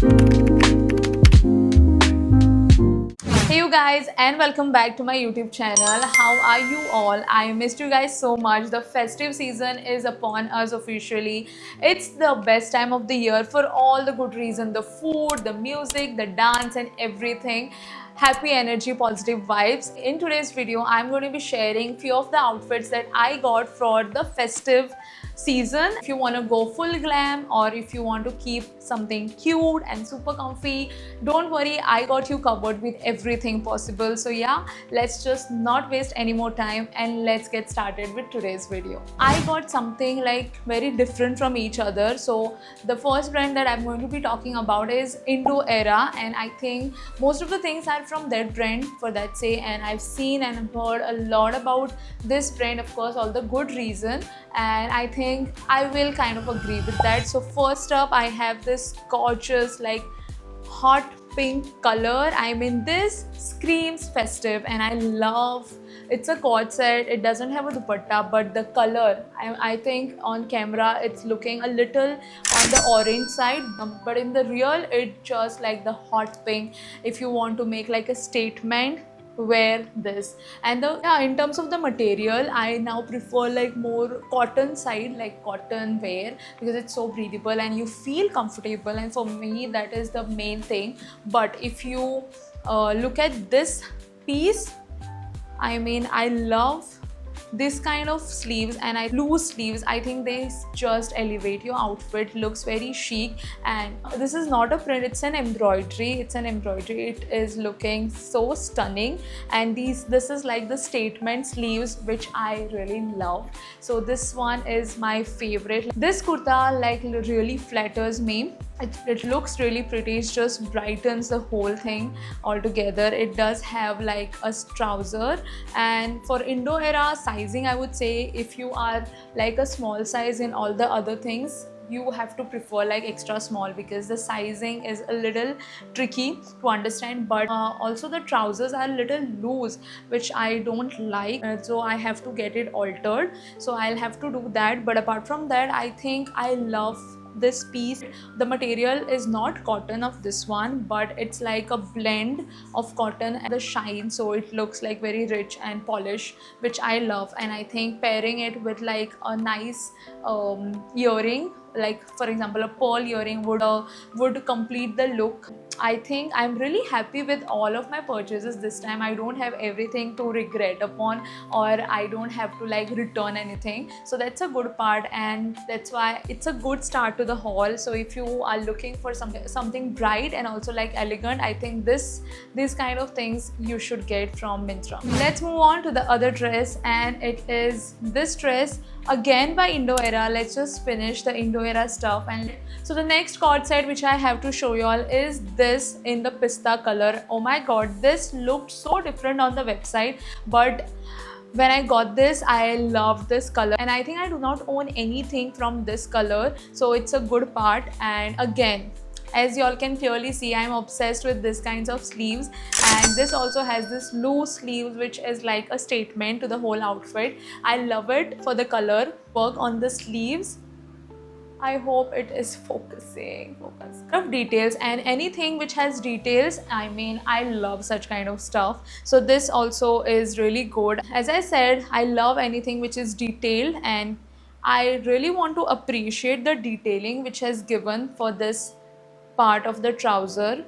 Hey you guys, and welcome back to my YouTube channel. How are you all? I missed you guys so much. The festive season is upon us officially. It's the best time of the year for all the good reasons: the food, the music, the dance, and everything. Happy energy, positive vibes. In today's video, I'm going to be sharing few of the outfits that I got for the festive season. If you want to go full glam, or if you want to keep something cute and super comfy, don't worry, I got you covered with everything possible. So yeah, let's just not waste any more time and let's get started with today's video. I got something like very different from each other. So the first brand that I'm going to be talking about is Indo Era, and I think most of the things are from that brand for that say, and I've seen and heard a lot about this brand, of course, all the good reason, and I think I will kind of agree with that. So first up, I have this gorgeous like hot pink color. I mean, this screams festive and I love. It's a cord set, it doesn't have a dupatta, but the color, I think on camera it's looking a little on the orange side, but in the real it's just like the hot pink. If you want to make like a statement, wear this. And in terms of the material, I now prefer like more cotton side, like cotton wear, because it's so breathable and you feel comfortable, and for me that is the main thing. But if you look at this piece, I mean, I love this kind of sleeves, and loose sleeves, I think they just elevate your outfit, looks very chic. And this is not a print, it's an embroidery. It is looking so stunning, and this is like the statement sleeves, which I really love. So this one is my favorite. This kurta like really flatters me. It looks really pretty. It just brightens the whole thing altogether. It does have like a trouser, and for Indo Era sizing, I would say if you are like a small size in all the other things, you have to prefer like extra small, because the sizing is a little tricky to understand. But also the trousers are a little loose, which I don't like, so I have to get it altered. So I'll have to do that. But apart from that, I think I love this piece. The material is not cotton of this one, but it's like a blend of cotton and the shine, so it looks like very rich and polished, which I love. And I think pairing it with like a nice earring, like for example a pearl earring, would complete the look. I think I'm really happy with all of my purchases this time. I don't have everything to regret upon, or I don't have to like return anything, so that's a good part, and that's why it's a good start to the haul. So if you are looking for something bright and also like elegant, I think these kind of things you should get from Myntra. Let's move on to the other dress, and it is this dress again by Indo Era. Let's just finish the Indo Era stuff. And so the next cord set which I have to show you all is this in the pista color. Oh my god, this looked so different on the website, but when I got this, I loved this color, and I think I do not own anything from this color, so it's a good part. And again, as y'all can clearly see, I'm obsessed with this kinds of sleeves, and this also has this loose sleeves, which is like a statement to the whole outfit. I love it for the color work on the sleeves. I hope it is focusing. Of details, and anything which has details, I mean, I love such kind of stuff. So this also is really good. As I said, I love anything which is detailed, and I really want to appreciate the detailing which has given for this part of the trouser.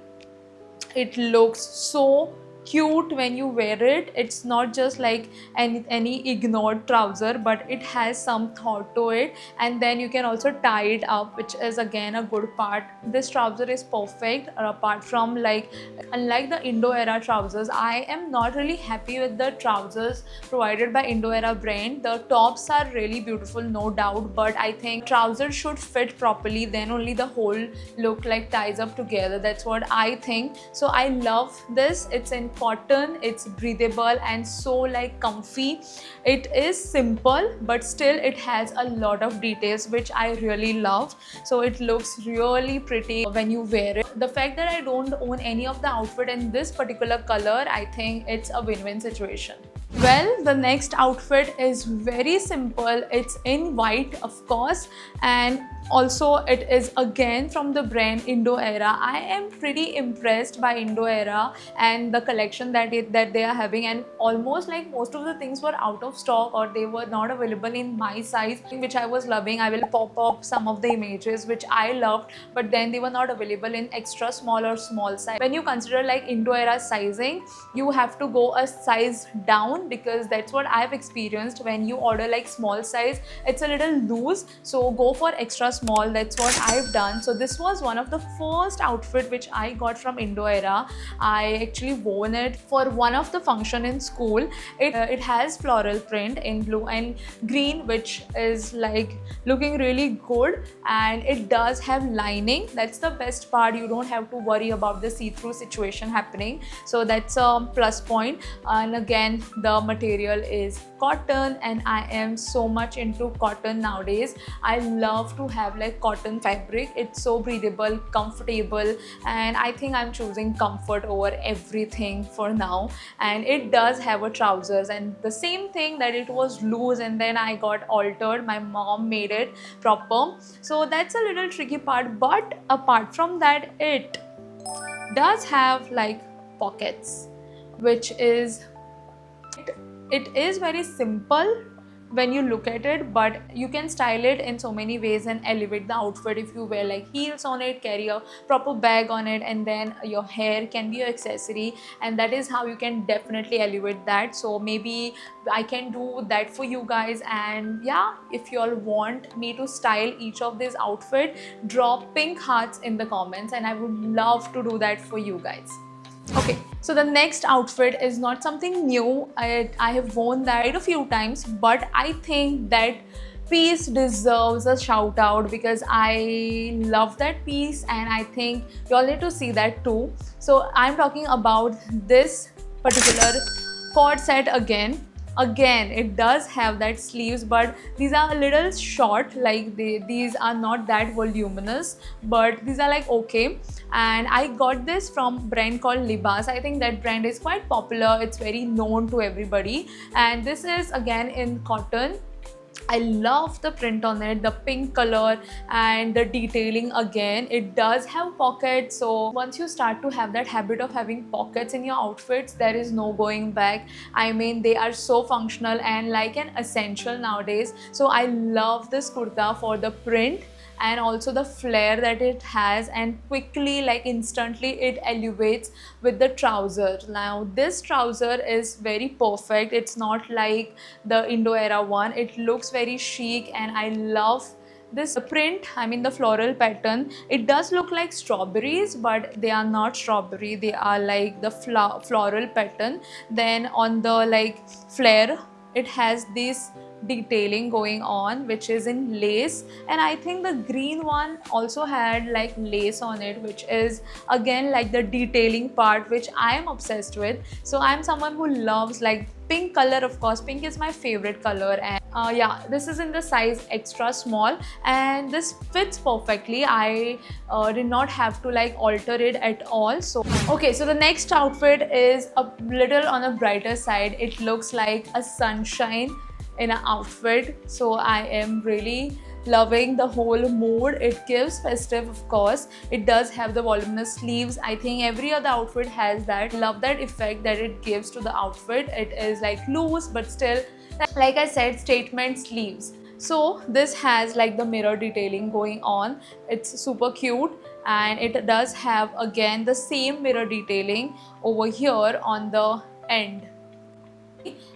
It looks so cute when you wear it. It's not just like any ignored trouser, but it has some thought to it, and then you can also tie it up, which is again a good part. This trouser is perfect. Apart from like, unlike the Indo Era trousers, I am not really happy with the trousers provided by Indo Era brand. The tops are really beautiful, no doubt, but I think trousers should fit properly, then only the whole look like ties up together. That's what I think. So I love this. It's in cotton, it's breathable and so like comfy. It is simple, but still it has a lot of details, which I really love. So it looks really pretty when you wear it. The fact that I don't own any of the outfit in this particular color, I think it's a win-win situation. Well, the next outfit is very simple. It's in white, of course, and also it is again from the brand Indo Era. I am pretty impressed by Indo Era and the collection that they are having, and almost like most of the things were out of stock or they were not available in my size, which I was loving. I will pop up some of the images which I loved, but then they were not available in extra small or small size. When you consider like Indo Era sizing, you have to go a size down, because that's what I've experienced. When you order like small size, it's a little loose, so go for extra small. That's what I've done. So this was one of the first outfit which I got from Indo Era. I actually worn it for one of the function in school. It has floral print in blue and green, which is like looking really good, and it does have lining. That's the best part. You don't have to worry about the see-through situation happening, so that's a plus point. And again, the material is cotton, and I am so much into cotton nowadays. I love to have like cotton fabric. It's so breathable, comfortable, and I think I'm choosing comfort over everything for now. And it does have a trousers, and the same thing, that it was loose and then I got altered. My mom made it proper, so that's a little tricky part. But apart from that, it does have like pockets, which is it is very simple when you look at it, but you can style it in so many ways and elevate the outfit if you wear like heels on it, carry a proper bag on it, and then your hair can be your accessory, and that is how you can definitely elevate that. So maybe I can do that for you guys. And yeah, if you all want me to style each of these outfit, drop pink hearts in the comments and I would love to do that for you guys. Okay, so the next outfit is not something new. I have worn that a few times, but I think that piece deserves a shout out because I love that piece, and I think you all need to see that too. So I'm talking about this particular cord set again. It does have that sleeves, but these are a little short, like these are not that voluminous, but these are like okay. And I got this from brand called Libas. I think that brand is quite popular. It's very known to everybody, and this is again in cotton. I love the print on it, the pink color and the detailing. Again, it does have pockets, so once you start to have that habit of having pockets in your outfits, there is no going back. I mean, they are so functional and like an essential nowadays. So I love this kurta for the print and also the flare that it has, and quickly, like instantly, it elevates with the trouser. Now this trouser is very perfect. It's not like the Indo Era one. It looks very chic, and I love this print. I mean, the floral pattern, it does look like strawberries, but they are not strawberry. They are like the floral pattern. Then on the like flare, it has this detailing going on, which is in lace, and I think the green one also had like lace on it, which is again like the detailing part, which I am obsessed with. So I'm someone who loves like pink color. Of course, pink is my favorite color, and yeah, this is in the size extra small, and this fits perfectly. I did not have to like alter it at all. So okay, so the next outfit is a little on a brighter side. It looks like a sunshine in an outfit, so I am really loving the whole mood. It gives festive, of course. It does have the voluminous sleeves. I think every other outfit has that. Love that effect that it gives to the outfit. It is like loose, but still, like I said, statement sleeves. So this has like the mirror detailing going on. It's super cute, and it does have again the same mirror detailing over here on the end.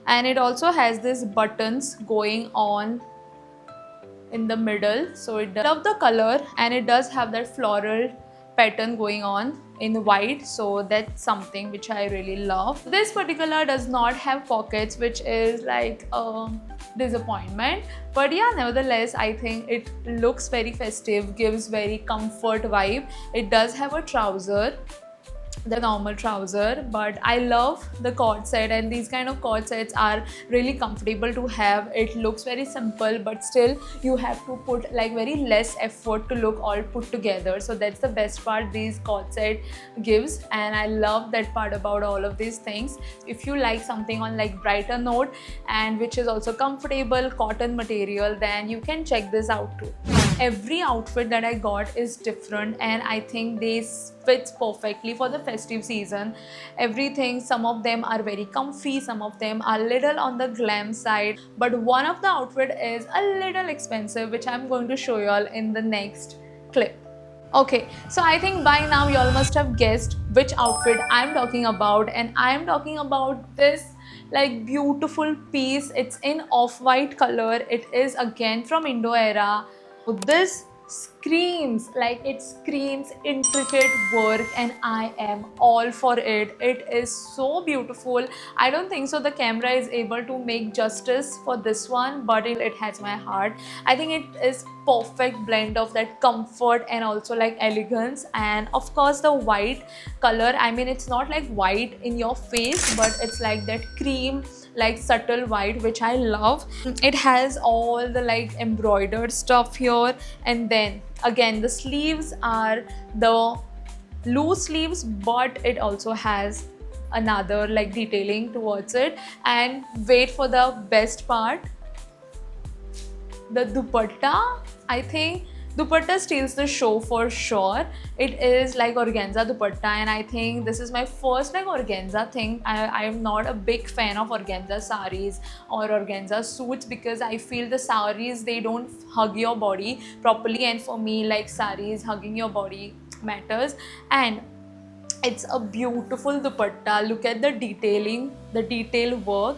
And it also has these buttons going on in the middle. So I love the color, and it does have that floral pattern going on in white, so that's something which I really love. This particular does not have pockets, which is like a disappointment, but yeah, nevertheless, I think it looks very festive, gives very comfort vibe. It does have a trouser, the normal trouser, but I love the cord set, and these kind of cord sets are really comfortable to have. It looks very simple, but still you have to put like very less effort to look all put together. So that's the best part these cord set gives, and I love that part about all of these things. If you like something on like brighter note and which is also comfortable cotton material, then you can check this out too. Every outfit that I got is different, and I think they fits perfectly for the festive season. Everything, some of them are very comfy, some of them are little on the glam side, but one of the outfit is a little expensive, which I'm going to show you all in the next clip. Okay, so I think by now you all must have guessed which outfit I'm talking about, and I'm talking about this like beautiful piece. It's in off-white color. It is again from Indo Era. This screams, like it screams intricate work, and I am all for it. It is so beautiful. I don't think so the camera is able to make justice for this one, but it has my heart. I think it is perfect blend of that comfort and also like elegance, and of course the white color. I mean, it's not like white in your face, but it's like that cream, like subtle white, which I love. It has all the like embroidered stuff here, and then again the sleeves are the loose sleeves, but it also has another like detailing towards it. And wait for the best part, the dupatta. I think dupatta steals the show for sure. It is like organza dupatta, and I think this is my first like organza thing. I am not a big fan of organza saris or organza suits, because I feel the saris, they don't hug your body properly, and for me like saris hugging your body matters. And it's a beautiful dupatta. Look at the detailing, the detail work.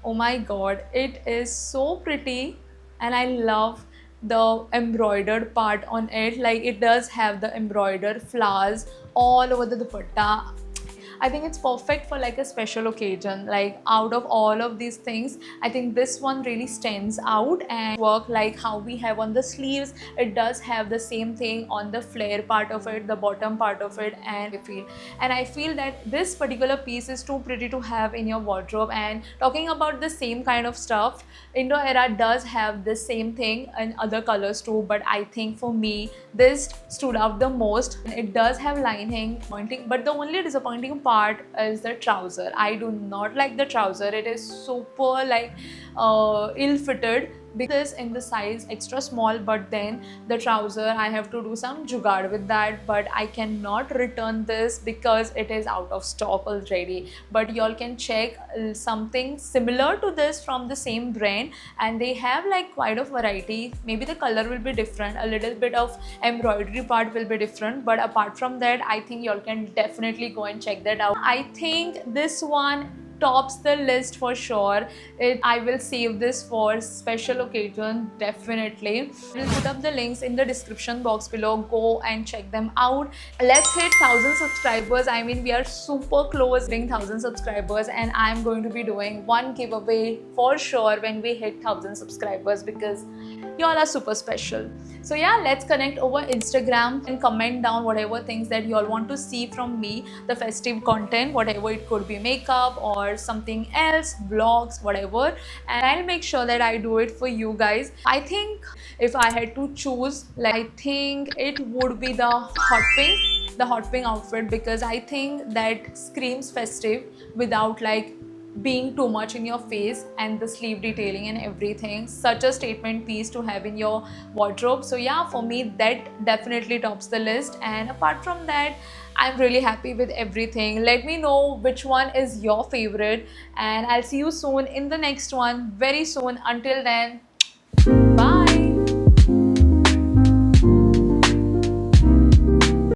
Oh my god, it is so pretty, and I love the embroidered part on it. Like it does have the embroidered flowers all over the dupatta. I think it's perfect for like a special occasion. Like out of all of these things, I think this one really stands out. And work like how we have on the sleeves, it does have the same thing on the flare part of it, the bottom part of it, and I feel that this particular piece is too pretty to have in your wardrobe. And talking about the same kind of stuff, Indo Era does have the same thing in other colors too, but I think for me this stood out the most. It does have lining pointing, but the only disappointing part is the trouser. I do not like the trouser. It is super like ill-fitted, because in the size extra small, but then the trouser I have to do some jugaad with that. But I cannot return this because it is out of stock already. But y'all can check something similar to this from the same brand, and they have like quite a variety. Maybe the color will be different, a little bit of embroidery part will be different, but apart from that, I think y'all can definitely go and check that out. I think this one tops the list for sure. I will save this for special occasion, definitely. I'll put up the links in the description box below. Go and check them out. Let's hit 1000 subscribers. I mean, we are super close to 1000 subscribers, and I'm going to be doing one giveaway for sure when we hit 1000 subscribers, because y'all are super special. So yeah, let's connect over Instagram and comment down whatever things that y'all want to see from me, the festive content, whatever it could be, makeup or something else, vlogs, whatever, and I'll make sure that I do it for you guys. I think if I had to choose, like, I think it would be the hot pink outfit, because I think that screams festive without like being too much in your face, and the sleeve detailing and everything. Such a statement piece to have in your wardrobe. So yeah, for me that definitely tops the list. And apart from that, I'm really happy with everything. Let me know which one is your favorite, and I'll see you soon in the next one very soon. Until then,